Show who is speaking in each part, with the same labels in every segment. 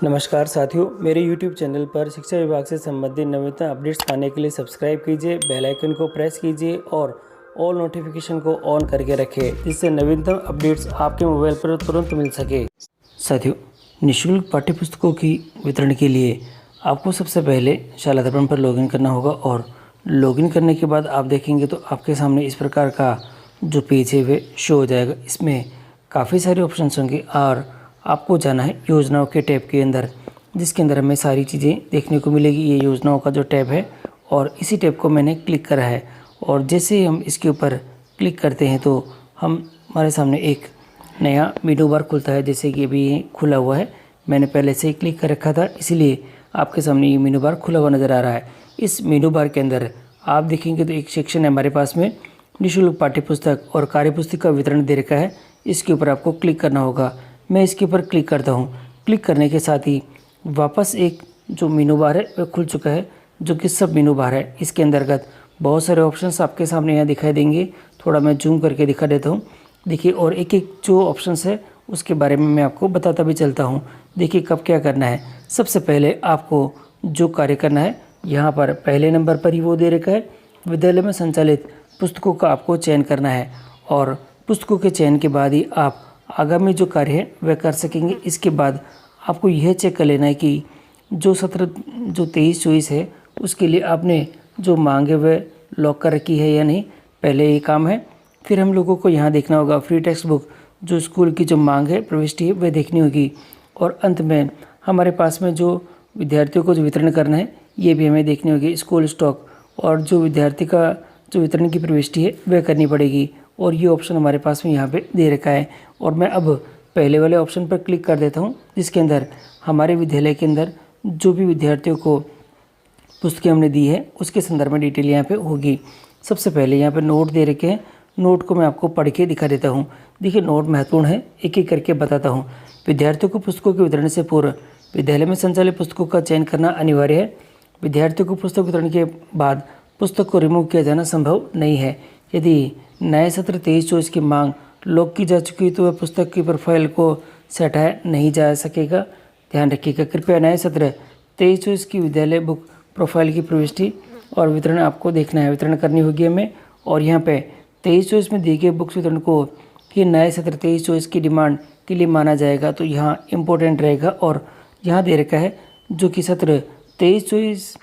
Speaker 1: नमस्कार साथियों, मेरे YouTube चैनल पर शिक्षा विभाग से संबंधित नवीनतम अपडेट्स पाने के लिए सब्सक्राइब कीजिए, बेल आइकन को प्रेस कीजिए और ऑल नोटिफिकेशन को ऑन करके रखें, जिससे नवीनतम अपडेट्स आपके मोबाइल पर तुरंत मिल सके। साथियों, निःशुल्क पाठ्यपुस्तकों की वितरण के लिए आपको सबसे पहले शाला दर्पण पर लॉगिन करना होगा और लॉगिन करने के बाद आप देखेंगे तो आपके सामने इस प्रकार का जो पेज है वह शो हो जाएगा। इसमें काफ़ी सारे ऑप्शंस होंगे और आपको जाना है योजनाओं के टैब के अंदर, जिसके अंदर हमें सारी चीज़ें देखने को मिलेगी। ये योजनाओं का जो टैब है और इसी टैब को मैंने क्लिक करा है और जैसे ही हम इसके ऊपर क्लिक करते हैं तो हमारे सामने एक नया मेनू बार खुलता है। जैसे कि अभी ये खुला हुआ है, मैंने पहले से ही क्लिक कर रखा था, इसीलिए आपके सामने ये मेनू बार खुला हुआ नज़र आ रहा है। इस मेनू बार के अंदर आप देखेंगे तो एक सेक्शन है हमारे पास में निःशुल्क पाठ्यपुस्तक और कार्यपुस्तक का वितरण दे रखा है। इसके ऊपर आपको क्लिक करना होगा। मैं इसके ऊपर क्लिक करता हूँ। क्लिक करने के साथ ही वापस एक जो मेनू बार है वह खुल चुका है, जो कि सब मेनू बार है। इसके अंतर्गत बहुत सारे ऑप्शंस आपके सामने यहाँ दिखाई देंगे। थोड़ा मैं जूम करके दिखा देता हूँ। देखिए, और एक एक जो ऑप्शंस है उसके बारे में मैं आपको बताता भी चलता हूँ। देखिए कब क्या करना है। सबसे पहले आपको जो कार्य करना है, यहाँ पर पहले नंबर पर ही वो दे रखा है, विद्यालय में संचालित पुस्तकों का आपको चयन करना है और पुस्तकों के चयन के बाद ही आप आगामी जो कार्य है वह कर सकेंगे। इसके बाद आपको यह चेक कर लेना है कि जो सत्र जो 23-24 है उसके लिए आपने जो मांग है वह लॉक कर रखी है या नहीं, पहले ये काम है। फिर हम लोगों को यहाँ देखना होगा फ्री टेक्स्ट बुक, जो स्कूल की जो मांग है प्रविष्टि है वह देखनी होगी। और अंत में हमारे पास में जो विद्यार्थियों को जो वितरण करना है ये भी हमें देखनी होगी। स्कूल स्टॉक और जो विद्यार्थी का जो वितरण की प्रविष्टि है वह करनी पड़ेगी और ये ऑप्शन हमारे पास में यहाँ पे दे रखा है। और मैं अब पहले वाले ऑप्शन पर क्लिक कर देता हूँ, जिसके अंदर हमारे विद्यालय के अंदर जो भी विद्यार्थियों को पुस्तकें हमने दी है उसके संदर्भ में डिटेल यहाँ पे होगी। सबसे पहले यहाँ पे नोट दे रखे हैं। नोट को मैं आपको पढ़ के दिखा देता हूँ। देखिए, नोट महत्वपूर्ण है, एक एक करके बताता हूँ। विद्यार्थियों को पुस्तकों के वितरण से पूर्व विद्यालय में संचालित पुस्तकों का चयन करना अनिवार्य है। विद्यार्थियों को पुस्तक वितरण के बाद पुस्तक को रिमूव किया जाना संभव नहीं है। यदि नए सत्र 23-24 की मांग लॉक की जा चुकी है तो वह पुस्तक की प्रोफाइल को से हटाया नहीं जा सकेगा। ध्यान रखिएगा, कृपया नए सत्र 23-24 की विद्यालय बुक प्रोफाइल की प्रविष्टि और वितरण आपको देखना है, वितरण करनी होगी हमें। और यहाँ पे 23-24 में दिए गए बुक्स वितरण को ही नए सत्र 23-24 की डिमांड के लिए माना जाएगा, तो यहाँ इम्पोर्टेंट रहेगा। और यहाँ दे रखा है जो कि सत्र 23-24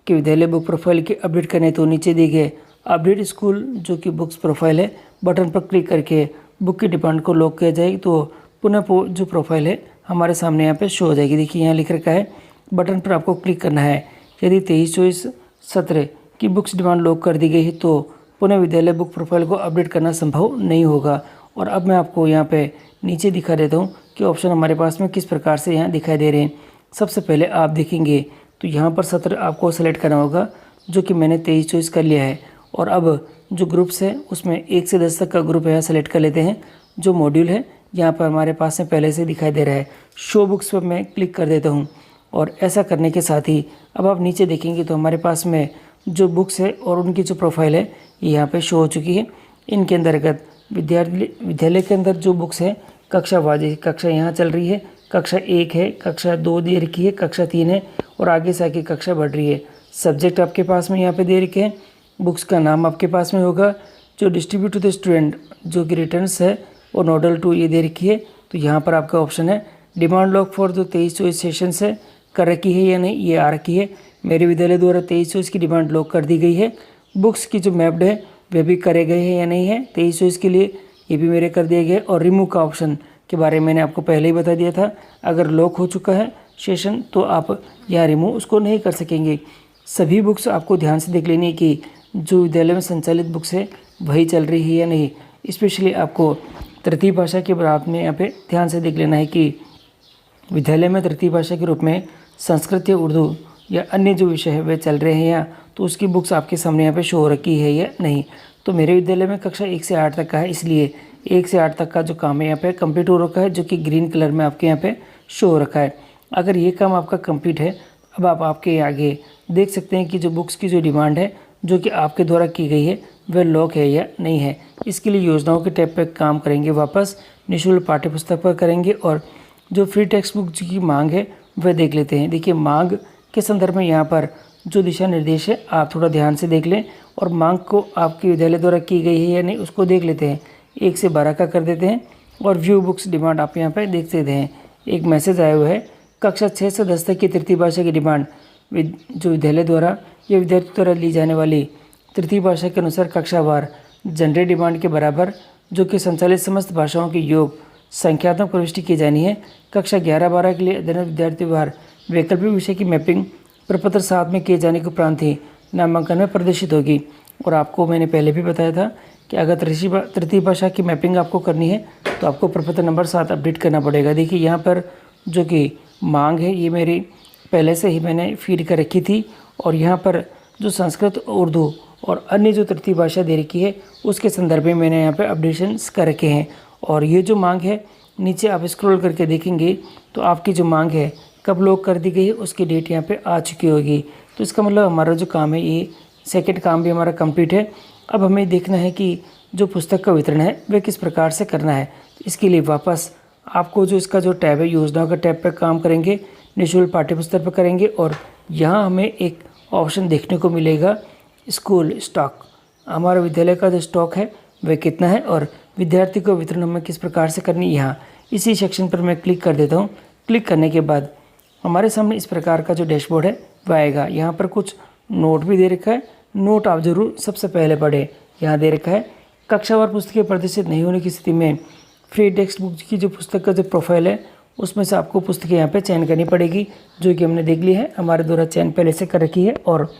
Speaker 1: के विद्यालय बुक प्रोफाइल की अपडेट करने, तो नीचे दिए गए अपडेट स्कूल जो कि बुक्स प्रोफाइल है बटन पर क्लिक करके बुक की डिमांड को लॉक किया जाएगी, तो पुनः जो प्रोफाइल है हमारे सामने यहाँ पे शो हो जाएगी। देखिए, यहाँ लिख रखा है, बटन पर आपको क्लिक करना है। यदि 23-24 सत्र की बुक्स डिमांड लॉक कर दी गई है तो पुनः विद्यालय बुक प्रोफाइल को अपडेट करना संभव नहीं होगा। और अब मैं आपको यहाँ पे नीचे दिखा देता हूँ कि ऑप्शन हमारे पास में किस प्रकार से यहाँ दिखाई दे रहे हैं। सबसे पहले आप देखेंगे तो यहाँ पर सत्र आपको सेलेक्ट करना होगा, जो कि मैंने 23-24 कर लिया है। और अब जो ग्रुप्स है उसमें 1 से 10 तक का ग्रुप है सेलेक्ट कर लेते हैं। जो मॉड्यूल है यहाँ पर हमारे पास में पहले से दिखाई दे रहा है। शो बुक्स पर मैं क्लिक कर देता हूँ और ऐसा करने के साथ ही अब आप नीचे देखेंगे तो हमारे पास में जो बुक्स है और उनकी जो प्रोफाइल है ये यहाँ पे शो हो चुकी है। इनके अंतर्गत विद्यालय के अंदर जो बुक्स है कक्षा वाइज, कक्षा यहाँ चल रही है, कक्षा 1 है, कक्षा 2 दे रखी है, कक्षा 3 है और आगे से आगे कक्षा बढ़ रही है। सब्जेक्ट आपके पास में यहाँ पे दे रखे हैं। बुक्स का नाम आपके पास में होगा, जो डिस्ट्रीब्यूट टू द स्टूडेंट जो कि रिटर्न्स है और नोडल टू ये दे रखी है। तो यहाँ पर आपका ऑप्शन है डिमांड लॉक फॉर जो 23-24 सेशन से कर रखी है या नहीं, ये आ रखी है। मेरे विद्यालय द्वारा 23-24 की डिमांड लॉक कर दी गई है। बुक्स की जो मैप्ड है वे भी करे गए हैं या नहीं है 23-24 के लिए, ये भी मेरे कर दिए गए। और रिमूव का ऑप्शन के बारे में मैंने आपको पहले ही बता दिया था, अगर लॉक हो चुका है सेशन तो आप यहाँ रिमूव उसको नहीं कर सकेंगे। सभी बुक्स आपको ध्यान से देख लेनी है कि जो विद्यालय में संचालित बुक्स है वही चल रही है या नहीं। स्पेशली आपको तृतीय भाषा के बारे में यहाँ पे ध्यान से देख लेना है कि विद्यालय में तृतीय भाषा के रूप में संस्कृत या उर्दू या अन्य जो विषय है वे चल रहे हैं या, तो उसकी बुक्स आपके सामने यहाँ पे शो हो रखी है या नहीं। तो मेरे विद्यालय में कक्षा 1 से 8 तक का है, इसलिए 1 से 8 तक का जो काम है यहाँ पे कंप्लीट हो रखा है, जो कि ग्रीन कलर में आपके यहाँ पे शो हो रखा है। अगर ये काम आपका कंप्लीट है, अब आप आपके आगे देख सकते हैं कि जो बुक्स की जो डिमांड है जो कि आपके द्वारा की गई है वह लॉक है या नहीं है। इसके लिए योजनाओं के टैब पर काम करेंगे, वापस निःशुल्क पाठ्यपुस्तक पर करेंगे और जो फ्री टेक्स्ट बुक की मांग है वह देख लेते हैं। देखिए मांग के संदर्भ में यहाँ पर जो दिशा निर्देश है आप थोड़ा ध्यान से देख लें और मांग को आपके विद्यालय द्वारा की गई है या नहीं उसको देख लेते हैं। 1 से 12 का कर देते हैं और व्यू बुक्स डिमांड आप यहाँ पे देख सकते हैं। एक मैसेज आया हुआ है, कक्षा 6 से 10 तक की तृतीय भाषा की डिमांड जो विद्यालय द्वारा या विद्यार्थी द्वारा ली जाने वाली तृतीय भाषा के अनुसार कक्षावार जनरल डिमांड के बराबर जो कि संचालित समस्त भाषाओं के योग संख्यात्मक प्रविष्टि की जानी है। कक्षा 11-12 के लिए अध्ययन विद्यार्थी वार वैकल्पिक विषय की मैपिंग प्रपत्र 7 में किए जाने के उपरांत ही नामांकन में प्रदर्शित होगी। और आपको मैंने पहले भी बताया था कि अगर तृतीय भाषा की मैपिंग आपको करनी है तो आपको प्रपत्र नंबर 7 अपडेट करना पड़ेगा। देखिए यहाँ पर जो कि मांग है ये मेरी पहले से ही मैंने फीड कर रखी थी और यहाँ पर जो संस्कृत, उर्दू और अन्य जो तृतीय भाषा दे रखी है उसके संदर्भ में मैंने यहाँ पे अपडेशंस कर रखे हैं। और ये जो मांग है नीचे आप स्क्रॉल करके देखेंगे तो आपकी जो मांग है कब लॉक कर दी गई है उसकी डेट यहाँ पे आ चुकी होगी। तो इसका मतलब हमारा जो काम है ये सेकंड काम भी हमारा कंप्लीट है। अब हमें देखना है कि जो पुस्तक का वितरण है वह किस प्रकार से करना है। इसके लिए वापस आपको जो इसका जो टैब है योजनाओं का टैब पर काम करेंगे, निःशुल्क पाठ्यपुस्तक पर करेंगे और यहाँ हमें एक ऑप्शन देखने को मिलेगा स्कूल स्टॉक। हमारा विद्यालय का जो स्टॉक है वह कितना है और विद्यार्थी को वितरण हमें किस प्रकार से करनी है। यहाँ इसी सेक्शन पर मैं क्लिक कर देता हूँ। क्लिक करने के बाद हमारे सामने इस प्रकार का जो डैशबोर्ड है वह आएगा। यहाँ पर कुछ नोट भी दे रखा है, नोट आप जरूर सबसे पहले पढ़ें। यहाँ दे रखा है कक्षावार पुस्तकें प्रदर्शित नहीं होने की स्थिति में फ्री टेक्स्ट बुक की जो पुस्तक का जो प्रोफाइल है उसमें से आपको पुस्तकें यहाँ पे चयन करनी पड़ेगी, जो कि हमने देख ली है, हमारे द्वारा चयन पहले से कर रखी है। और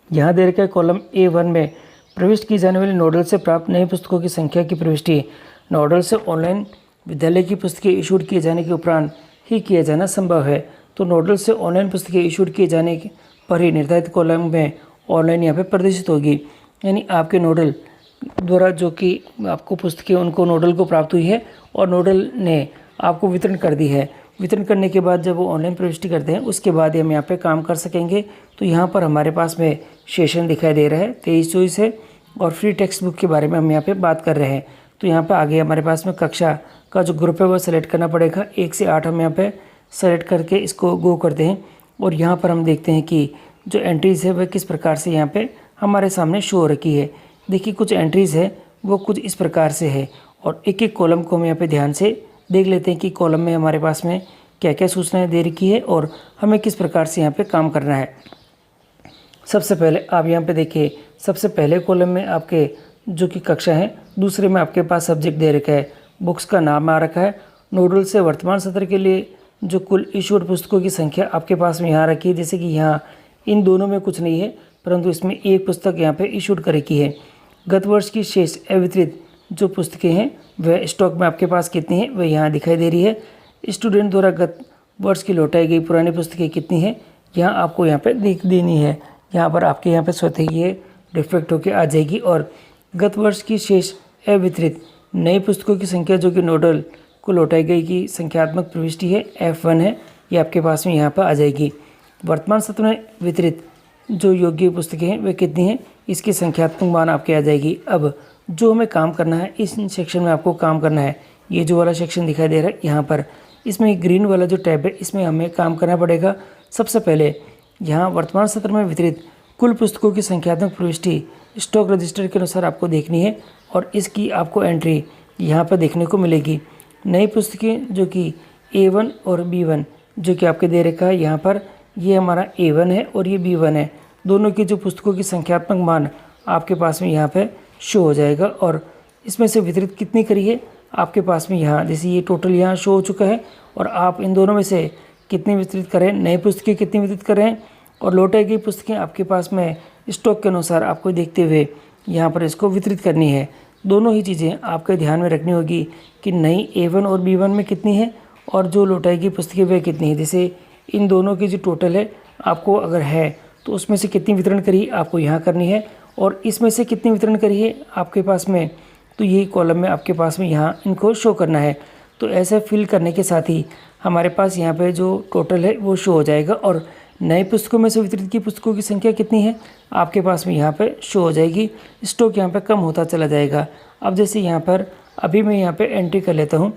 Speaker 1: यहाँ दे रखा है कॉलम A1 में प्रविष्ट की जाने वाली नोडल से प्राप्त नई पुस्तकों की संख्या की प्रविष्टि नोडल से ऑनलाइन विद्यालय की पुस्तकें इशूड किए जाने के उपरांत ही किया जाना संभव है। तो नोडल से ऑनलाइन पुस्तकें इशूड किए जाने पर ही निर्धारित कॉलम में ऑनलाइन यहाँ पे प्रदर्शित होगी। यानी आपके नोडल द्वारा जो कि आपको पुस्तकें उनको नोडल को प्राप्त हुई है और नोडल ने आपको वितरण कर दी है। वितरण करने के बाद जब वो ऑनलाइन प्रविष्टि करते हैं उसके बाद ही हम यहाँ पे काम कर सकेंगे। तो यहाँ पर हमारे पास में सेशन दिखाई दे रहा है 23-24 है और फ्री टेक्स्ट बुक के बारे में हम यहाँ पे बात कर रहे हैं। तो यहाँ पे आगे हमारे पास में कक्षा का जो ग्रुप है वो सेलेक्ट करना पड़ेगा। 1 से 8 हम यहाँ पे सेलेक्ट करके इसको गो करते हैं और यहाँ पर हम देखते हैं कि जो एंट्रीज़ है वह किस प्रकार से यहाँ पे हमारे सामने शो हो रखी है। देखिए कुछ एंट्रीज़ है वो कुछ इस प्रकार से है और एक एक कॉलम को हम यहाँ पे ध्यान से देख लेते हैं कि कॉलम में हमारे पास में क्या क्या सूचनाएं दे रखी है और हमें किस प्रकार से यहाँ पे काम करना है। सबसे पहले आप यहाँ पे देखिए, सबसे पहले कॉलम में आपके जो कि कक्षा है, दूसरे में आपके पास सब्जेक्ट दे रखा है, बुक्स का नाम आ रखा है, नोडल से वर्तमान सत्र के लिए जो कुल इशूड पुस्तकों की संख्या आपके पास में यहाँ रखी है। जैसे कि यहाँ इन दोनों में कुछ नहीं है परंतु इसमें एक पुस्तक यहाँ पे इशूड कर रखी है। गत वर्ष की शेष अवितरित जो पुस्तकें हैं वह स्टॉक में आपके पास कितनी है वह यहाँ दिखाई दे रही है। स्टूडेंट द्वारा गत वर्ष की लौटाई गई पुरानी पुस्तकें कितनी है यहाँ आपको यहाँ पे देख देनी है। यहाँ पर आपके यहाँ पे स्वतः ही ये रिफ्लेक्ट होकर आ जाएगी और गत वर्ष की शेष अवितरित नई पुस्तकों की संख्या जो कि नोडल को लौटाई गई की संख्यात्मक प्रविष्टि है F1 है, ये आपके पास में यहाँ पर आ जाएगी। वर्तमान सत्र में वितरित जो योग्य पुस्तकें हैं वे कितनी हैं इसकी संख्यात्मक मान आपके आ जाएगी। अब जो हमें काम करना है इस सेक्शन में आपको काम करना है, ये जो वाला सेक्शन दिखाई दे रहा है यहाँ पर, इसमें ग्रीन वाला जो टैब है इसमें हमें काम करना पड़ेगा। सबसे पहले यहाँ वर्तमान सत्र में वितरित कुल पुस्तकों की संख्यात्मक प्रविष्टि स्टॉक रजिस्टर के अनुसार आपको देखनी है और इसकी आपको एंट्री यहाँ पर देखने को मिलेगी। नई पुस्तकें जो कि A1 और B1 जो कि आपके दे रखा है यहाँ पर, ये हमारा A1 है और ये B1 है। दोनों की जो पुस्तकों की संख्यात्मक मान आपके पास में यहाँ पे शो हो जाएगा और इसमें से वितरित कितनी करी है आपके पास में यहाँ, जैसे ये टोटल यहाँ शो हो चुका है और आप इन दोनों में से कितनी वितरित करें, नई पुस्तकें कितनी वितरित करें और लौटाई गई पुस्तकें आपके पास में स्टॉक के अनुसार आपको देखते हुए यहाँ पर इसको वितरित करनी है। दोनों ही चीज़ें आपके ध्यान में रखनी होगी कि नई A1 और B1 में कितनी है और जो लौटाई गई पुस्तकें वे कितनी है। जैसे इन दोनों की जो टोटल है आपको अगर है तो उसमें से कितनी वितरण करी आपको यहाँ करनी है और इसमें से कितनी वितरण करी है आपके पास में, तो यही कॉलम में आपके पास में यहाँ इनको शो करना है। तो ऐसे फिल करने के साथ ही हमारे पास यहाँ पे जो टोटल है वो शो हो जाएगा और नई पुस्तकों में से वितरित की पुस्तकों की संख्या कितनी है आपके पास में यहाँ पे शो हो जाएगी। स्टॉक यहाँ पे कम होता चला जाएगा। अब जैसे यहाँ पर अभी मैं यहाँ पे एंट्री कर लेता हूँ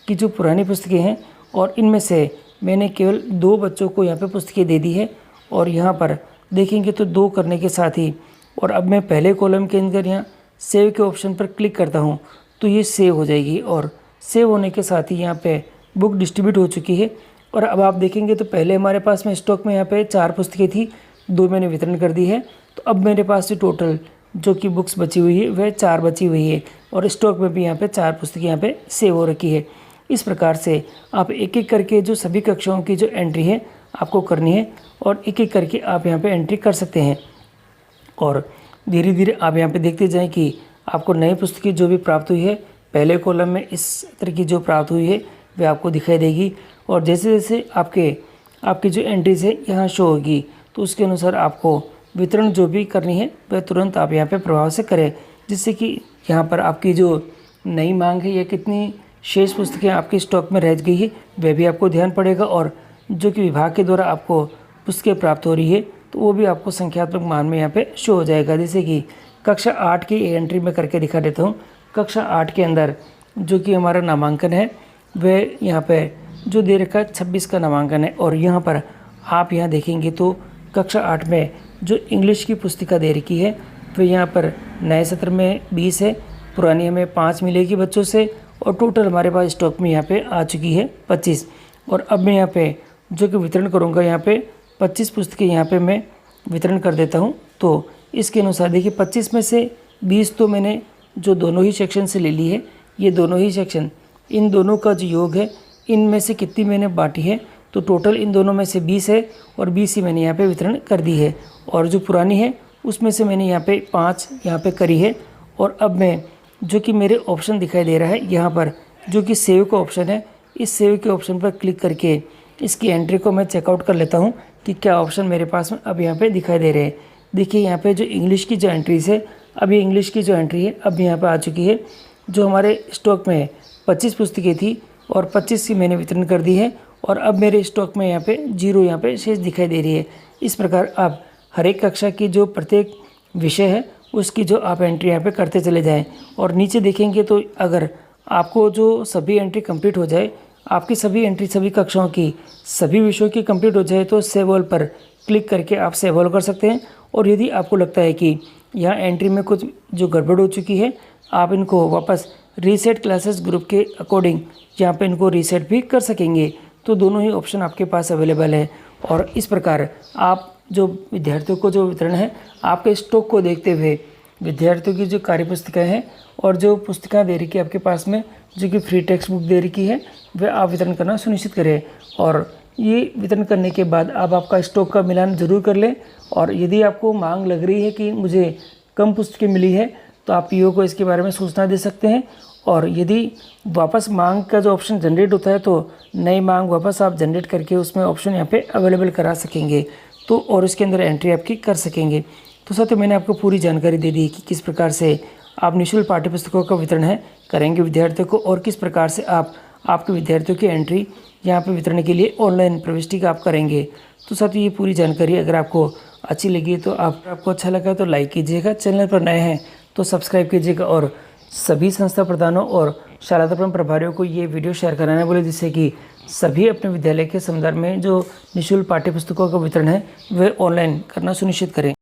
Speaker 1: कि जो पुरानी पुस्तकें हैं और इनमें से मैंने केवल 2 बच्चों को यहाँ पे पुस्तकें दे दी है और यहाँ पर देखेंगे तो 2 करने के साथ ही, और अब मैं पहले कॉलम के अंदर यहाँ सेव के ऑप्शन पर क्लिक करता हूँ तो ये सेव हो जाएगी और सेव होने के साथ ही यहाँ पे बुक डिस्ट्रीब्यूट हो चुकी है। और अब आप देखेंगे तो पहले हमारे पास में स्टॉक में यहाँ पे 4 पुस्तकें थी, 2 मैंने वितरण कर दी है, तो अब मेरे पास से टोटल जो कि बुक्स बची हुई है वह 4 बची हुई है और स्टॉक में भी यहाँ पे 4 पुस्तकें यहाँ पे सेव हो रखी है। इस प्रकार से आप एक एक करके जो सभी कक्षाओं की जो एंट्री है आपको करनी है और एक एक करके आप यहाँ पे एंट्री कर सकते हैं। और धीरे धीरे आप यहाँ पे देखते जाएं कि आपको नई पुस्तकें जो भी प्राप्त हुई है पहले कॉलम में इस तरह की जो प्राप्त हुई है वह आपको दिखाई देगी, और जैसे जैसे आपकी जो एंट्रीज है यहाँ शो होगी तो उसके अनुसार आपको वितरण जो भी करनी है वह तुरंत आप यहाँ पे प्रभाव से करें, जिससे कि यहाँ पर आपकी जो नई मांग है या कितनी शेष पुस्तकें आपके स्टॉक में रह गई है वह भी आपको ध्यान पड़ेगा, और जो कि विभाग के द्वारा आपको पुस्तकें प्राप्त हो रही है तो वो भी आपको संख्यात्मक मान में यहाँ पे शो हो जाएगा। जैसे कि कक्षा 8 की एंट्री में करके दिखा देता हूँ। कक्षा 8 के अंदर जो कि हमारा नामांकन है वह यहाँ पे जो दे रखा है 26 का नामांकन है, और यहाँ पर आप यहाँ देखेंगे तो कक्षा 8 में जो इंग्लिश की पुस्तिका दे रखी है वह यहाँ पर नए सत्र में 20 है, पुरानी हमें 5 मिलेगी बच्चों से, और टोटल हमारे पास स्टॉक में यहाँ पे आ चुकी है 25। और अब मैं यहाँ पे जो कि वितरण करूँगा यहाँ पे 25 पुस्तकें यहाँ पे मैं वितरण कर देता हूँ। तो इसके अनुसार देखिए 25 में से 20 तो मैंने जो दोनों ही सेक्शन से ले ली है, ये दोनों ही सेक्शन इन दोनों का जो योग है इनमें से कितनी मैंने बांटी है, तो टोटल इन दोनों में से 20 है और 20 ही मैंने यहाँ पे वितरण कर दी है। और जो पुरानी है उसमें से मैंने यहाँ पे 5 यहाँ पे करी है। और अब मैं जो कि मेरे ऑप्शन दिखाई दे रहा है यहाँ पर जो कि सेव का ऑप्शन है, इस सेव के ऑप्शन पर क्लिक करके इसकी एंट्री को मैं चेकआउट कर लेता हूँ कि क्या ऑप्शन मेरे पास में अब यहाँ पे दिखाई दे रहे हैं। देखिए यहाँ पे जो इंग्लिश की जो एंट्रीज है, अब ये इंग्लिश की जो एंट्री है अब यहाँ पे आ चुकी है। जो हमारे स्टॉक में 25 पुस्तकें थी और 25 की मैंने वितरण कर दी है, और अब मेरे स्टॉक में यहाँ पे 0 यहाँ पे शेष दिखाई दे रही है। इस प्रकार आप हर एक कक्षा की जो प्रत्येक विषय है उसकी जो आप एंट्री यहाँ पे करते चले जाएं, और नीचे देखेंगे तो अगर आपको जो सभी एंट्री कंप्लीट हो जाए, आपकी सभी एंट्री सभी कक्षाओं की सभी विषयों की कंप्लीट हो जाए तो सेव ऑल पर क्लिक करके आप सेव ऑल कर सकते हैं। और यदि आपको लगता है कि यहाँ एंट्री में कुछ जो गड़बड़ हो चुकी है, आप इनको वापस रीसेट क्लासेस ग्रुप के अकॉर्डिंग यहाँ पे इनको रीसेट भी कर सकेंगे। तो दोनों ही ऑप्शन आपके पास अवेलेबल है, और इस प्रकार आप जो विद्यार्थियों को जो वितरण है आपके स्टॉक को देखते हुए विद्यार्थियों की जो कार्य पुस्तिकाएँ हैं और जो पुस्तिकाएँ दे रखी है आपके पास में जो कि फ्री टेक्स्ट बुक दे रखी है वह आप वितरण करना सुनिश्चित करें। और ये वितरण करने के बाद आप आपका स्टॉक का मिलान ज़रूर कर लें, और यदि आपको मांग लग रही है कि मुझे कम पुस्तकें मिली है तो आप पीओ को इसके बारे में सूचना दे सकते हैं। और यदि वापस मांग का जो ऑप्शन जनरेट होता है तो नई मांग वापस आप जनरेट करके उसमें ऑप्शन यहाँ पे अवेलेबल करा सकेंगे, तो और इसके अंदर एंट्री आपकी कर सकेंगे। तो साथियों मैंने आपको पूरी जानकारी दे दी कि किस प्रकार से आप निःशुल्क पाठ्य पुस्तकों का वितरण है करेंगे विद्यार्थियों को, और किस प्रकार से आप आपके विद्यार्थियों की एंट्री यहाँ पे वितरण के लिए ऑनलाइन प्रविष्टि का आप करेंगे। तो साथियों ये पूरी जानकारी अगर आपको अच्छी लगी तो आपको अच्छा लगा तो लाइक कीजिएगा, चैनल पर नए हैं तो सब्सक्राइब कीजिएगा, और सभी संस्था प्रधानों और शाला दर्पण प्रभारियों को ये वीडियो शेयर कराना बोले, जिससे कि सभी अपने विद्यालय के संदर्भ में जो निःशुल्क पाठ्य पुस्तकों का वितरण है वह ऑनलाइन करना सुनिश्चित करें।